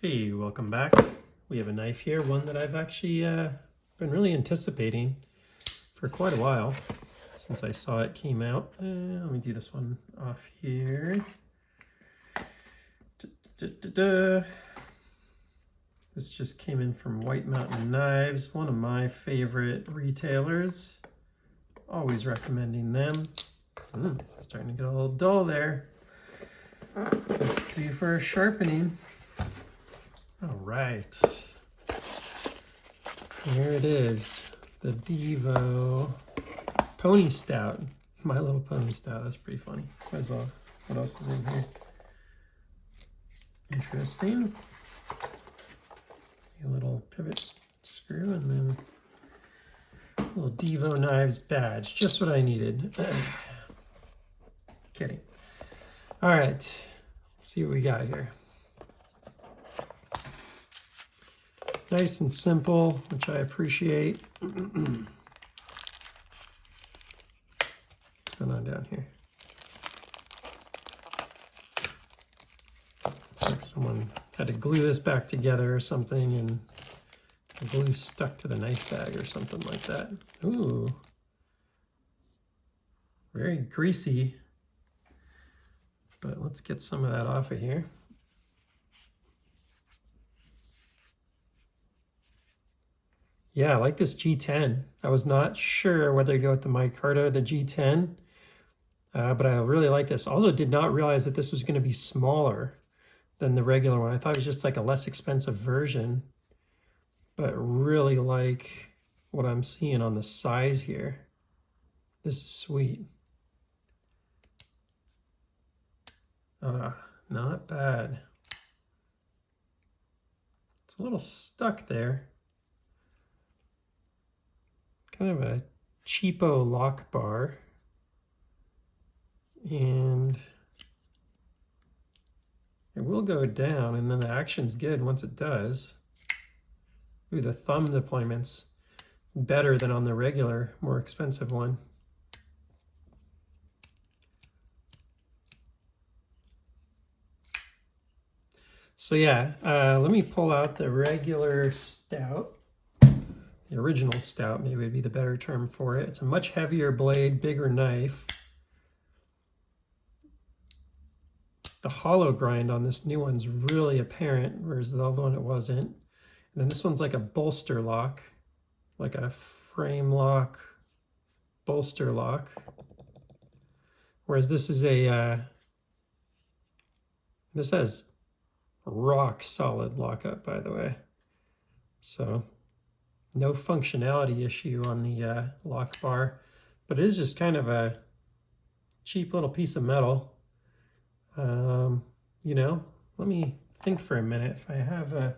Hey, welcome back. We have a knife here, one that I've actually been really anticipating for quite a while since I saw it came out. Let me do this one off here. This just came in from White Mountain Knives, one of my favorite retailers. Always recommending them. Starting to get a little dull there. Let's do for sharpening. All right, here it is, the Divo Pony Stout, My Little Pony Stout. That's pretty funny. What else is in here? Interesting. A little pivot screw and then a little Divo Knives badge, just what I needed. Kidding. All right, let's see what we got here. Nice and simple, which I appreciate. What's going on down here? It's like someone had to glue this back together or something and the glue stuck to the knife bag or something like that. Ooh. Very greasy. But let's get some of that off of here. Yeah, I like this G10. I was not sure whether to go with the micarta or the G10, but I really like this. Also did not realize that this was going to be smaller than the regular one. I thought it was just like a less expensive version, but really like what I'm seeing on the size here. This is sweet. Not bad. It's a little stuck there. Kind of a cheapo lock bar, and it will go down, and then the action's good once it does. Ooh, the thumb deployment's better than on the regular, more expensive one. So yeah, let me pull out the regular stout. The original stout maybe would be the better term for it. It's a much heavier blade, bigger knife. The hollow grind on this new one's really apparent, whereas the other one it wasn't. And then this one's like a bolster lock, like a frame lock, bolster lock. Whereas this is this has rock solid lockup, by the way. So no functionality issue on the lock bar, but it is just kind of a cheap little piece of metal. You know, let me think for a minute if I have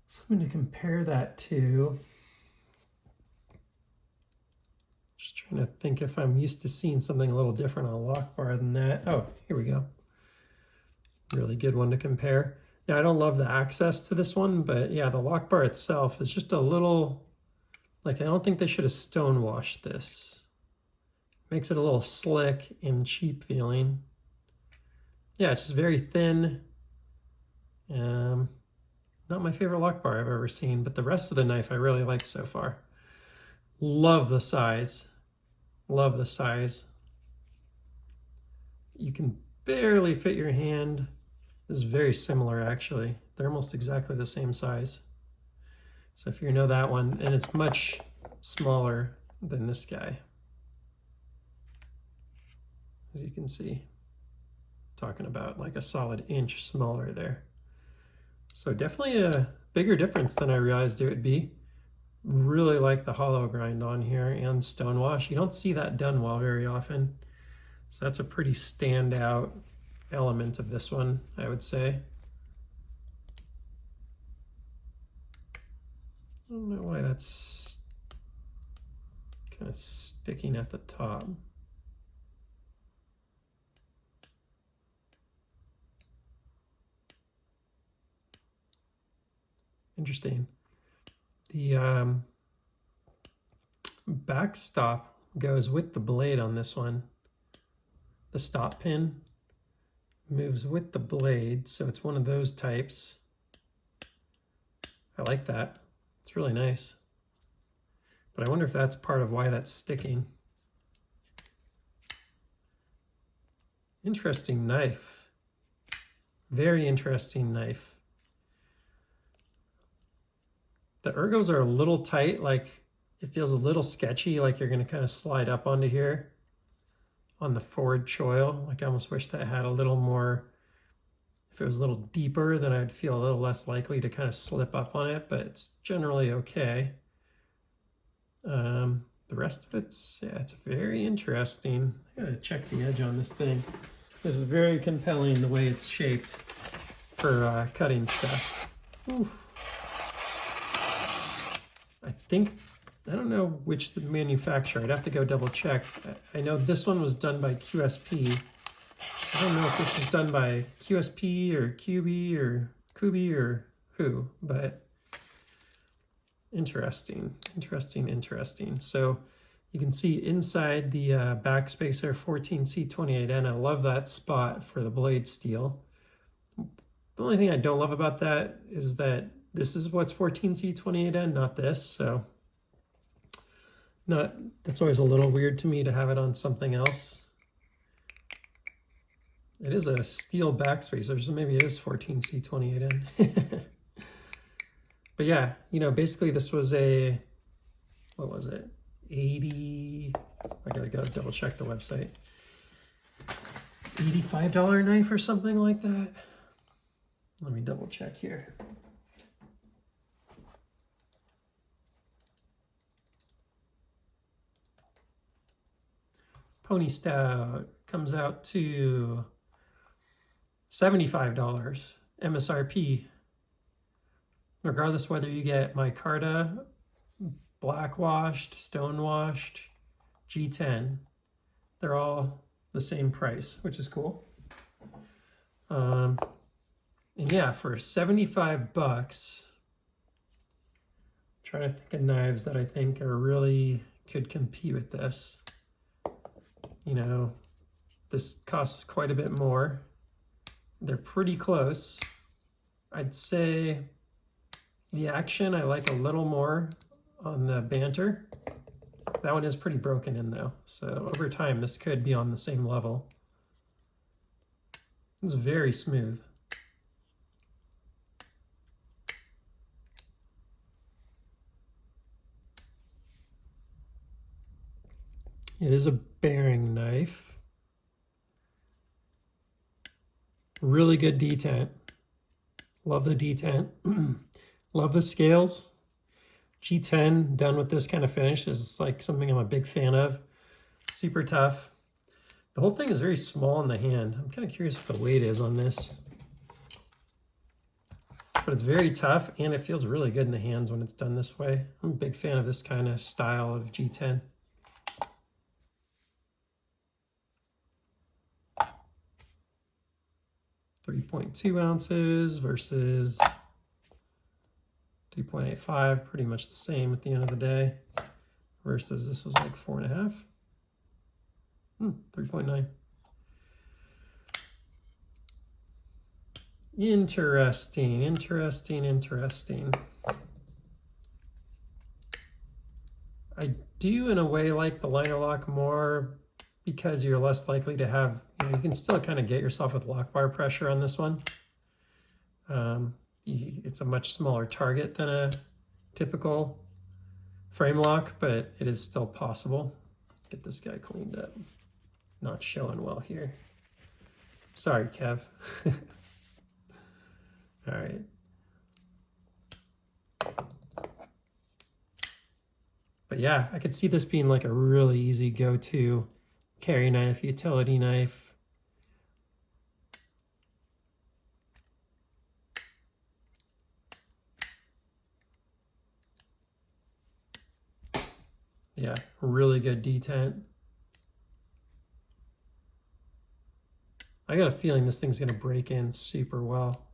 something to compare that to. Just trying to think if I'm used to seeing something a little different on a lock bar than that. Oh, here we go. Really good one to compare. Now, I don't love the access to this one, but yeah, the lock bar itself is just a little, like, I don't think they should have stone washed this. Makes it a little slick and cheap feeling. Yeah, it's just very thin. Not my favorite lock bar I've ever seen, but the rest of the knife I really like so far. Love the size. Love the size. You can barely fit your hand. This is very similar, actually. They're almost exactly the same size. So if you know that one, and it's much smaller than this guy, as you can see, talking about like a solid inch smaller there. So definitely a bigger difference than I realized it would be. Really like the hollow grind on here and stone wash. You don't see that done well very often. So that's a pretty standout element of this one, I would say. I don't know why that's kind of sticking at the top. Interesting. The backstop goes with the blade on this one. The stop pin moves with the blade, so it's one of those types. I like that. It's really nice. But I wonder if that's part of why that's sticking. Interesting knife. Very interesting knife. The ergos are a little tight, like it feels a little sketchy, like you're going to kind of slide up onto here on the forward choil. Like I almost wish that had a little more, if it was a little deeper, then I'd feel a little less likely to kind of slip up on it, but it's generally okay. The rest of it's, yeah, it's very interesting. I gotta check the edge on this thing. This is very compelling the way it's shaped for cutting stuff. Ooh. I think, I don't know which the manufacturer, I'd have to go double check. I know this one was done by QSP. I don't know if this was done by QSP or QB or Kubi or who, but interesting. So you can see inside the backspacer 14C28N, I love that spot for the blade steel. The only thing I don't love about that is that this is what's 14C28N, not this, so that's always a little weird to me to have it on something else. It is a steel backspacer, so maybe it is 14C28N. But yeah, you know, basically this was a, what was it? 80, I gotta go double check the website. $85 knife or something like that. Let me double check here. Pony Stout comes out to $75 MSRP. Regardless whether you get micarta, black washed, stone washed, G10, they're all the same price, which is cool. And yeah, for 75 bucks, I'm trying to think of knives that I think are really could compete with this. You know, this costs quite a bit more. They're pretty close. I'd say the action I like a little more on the banter. That one is pretty broken in though, so over time this could be on the same level. It's very smooth. It is a bearing knife. Really good detent. Love the detent. Love the scales. G10 done with this kind of finish is like something I'm a big fan of. Super tough. The whole thing is very small in the hand. I'm kind of curious what the weight is on this. But it's very tough and it feels really good in the hands when it's done this way. I'm a big fan of this kind of style of G10. .2 ounces versus 2.85, pretty much the same at the end of the day, versus this was like 4.5. 3.9. Interesting. I do in a way like the liner lock more because you're less likely to have, you can still kind of get yourself with lock bar pressure on this one. It's a much smaller target than a typical frame lock, but it is still possible. Get this guy cleaned up. Not showing well here. Sorry, Kev. All right. But yeah, I could see this being like a really easy go-to carry knife, utility knife. Yeah, really good detent. I got a feeling this thing's gonna break in super well.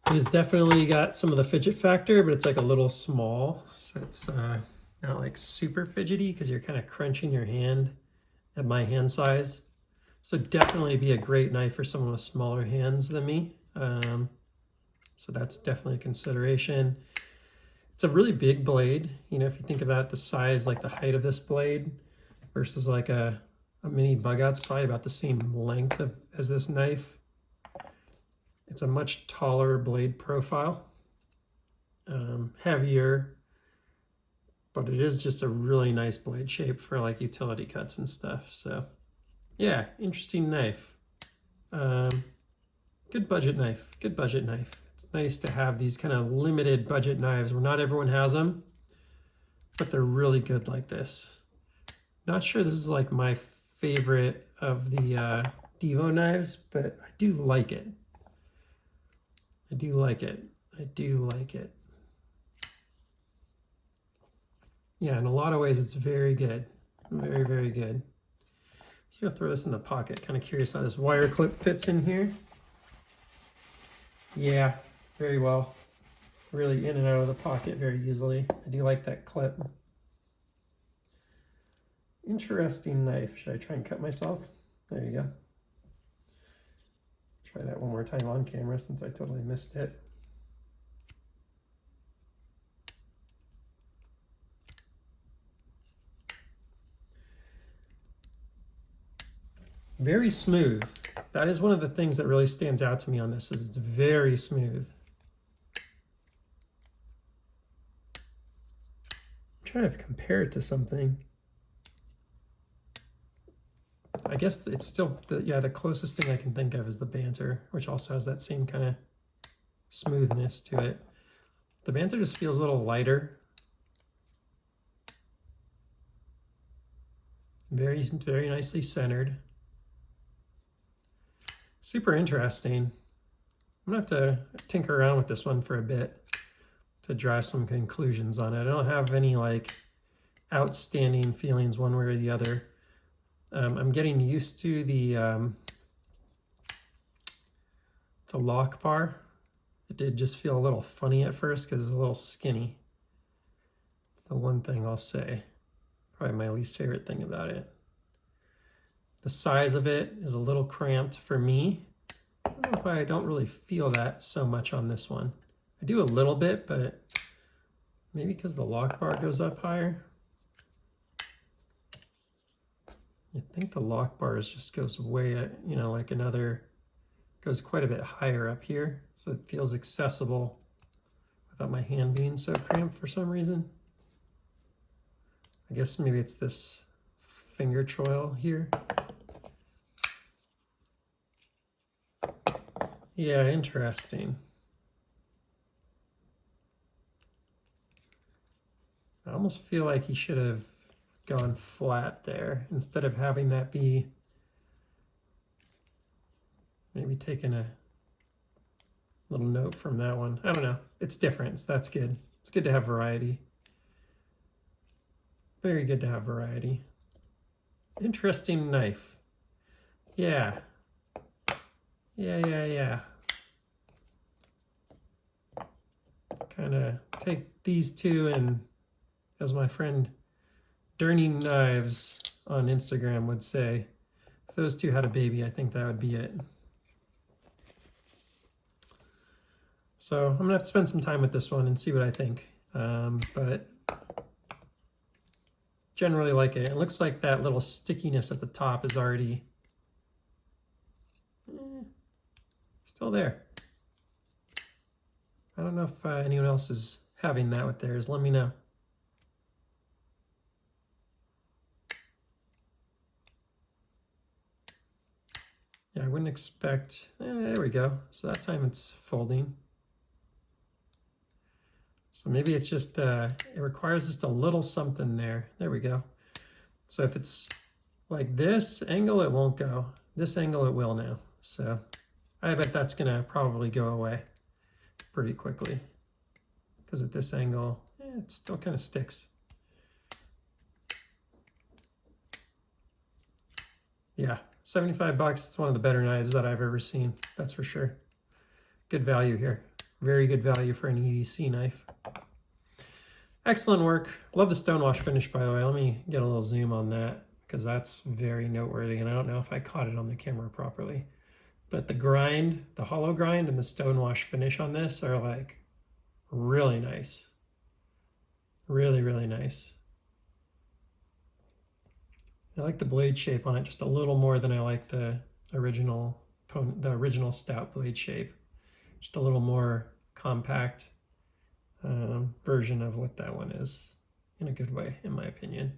It has definitely got some of the fidget factor, but it's like a little small. So it's not like super fidgety because you're kind of crunching your hand at my hand size. So definitely be a great knife for someone with smaller hands than me. So that's definitely a consideration. It's a really big blade. You know, if you think about the size, like the height of this blade versus like a mini bug out, it's probably about the same length as this knife. It's a much taller blade profile, heavier, but it is just a really nice blade shape for like utility cuts and stuff. So yeah, interesting knife. Good budget knife, good budget knife. It's nice to have these kind of limited budget knives where not everyone has them, but they're really good like this. Not sure this is like my favorite of the Divo knives, but I do like it. I do like it. I do like it. Yeah, in a lot of ways, it's very good. Very, very good. So I'm gonna throw this in the pocket. Kind of curious how this wire clip fits in here. Yeah, very well. Really in and out of the pocket very easily. I do like that clip. Interesting knife. Should I try and cut myself? There you go. Try that one more time on camera since I totally missed it. Very smooth. That is one of the things that really stands out to me on this, is it's very smooth. I'm trying to compare it to something. I guess it's still, the closest thing I can think of is the Banter, which also has that same kind of smoothness to it. The Banter just feels a little lighter. Very, very nicely centered. Super interesting. I'm gonna have to tinker around with this one for a bit to draw some conclusions on it. I don't have any like outstanding feelings one way or the other. I'm getting used to the lock bar. It did just feel a little funny at first because it's a little skinny. It's the one thing I'll say. Probably my least favorite thing about it. The size of it is a little cramped for me. I don't know if I don't really feel that so much on this one. I do a little bit, but maybe because the lock bar goes up higher. I think the lock bars just goes way, you know, like goes quite a bit higher up here. So it feels accessible without my hand being so cramped for some reason. I guess maybe it's this finger choil here. Yeah, interesting. I almost feel like he should have gone flat there instead of having that be, maybe taking a little note from that one. I don't know. It's different, so that's good. It's good to have variety. Very good to have variety. Interesting knife. Yeah. Yeah. Kind of take these two and, as my friend Divo Knives on Instagram would say, if those two had a baby, I think that would be it. So I'm gonna have to spend some time with this one and see what I think. But generally like it. It looks like that little stickiness at the top is already still there. I don't know if anyone else is having that with theirs. Let me know. Yeah, I wouldn't expect, there we go. So that time it's folding. So maybe it's just, it requires just a little something there. There we go. So if it's like this angle, it won't go. This angle, it will now. So I bet that's gonna probably go away pretty quickly. Because at this angle, it still kind of sticks. Yeah, 75 bucks. It's one of the better knives that I've ever seen. That's for sure. Good value here. Very good value for an EDC knife. Excellent work. Love the stonewash finish, by the way. Let me get a little zoom on that because that's very noteworthy, and I don't know if I caught it on the camera properly. But the grind, the hollow grind and the stonewash finish on this are like really nice. Really, really nice. I like the blade shape on it just a little more than I like the original stout blade shape. Just a little more compact version of what that one is, in a good way, in my opinion.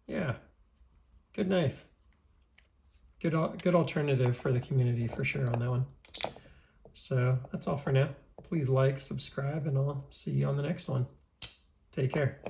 Yeah, good knife. Good alternative for the community for sure on that one. So that's all for now. Please like, subscribe, and I'll see you on the next one. Take care.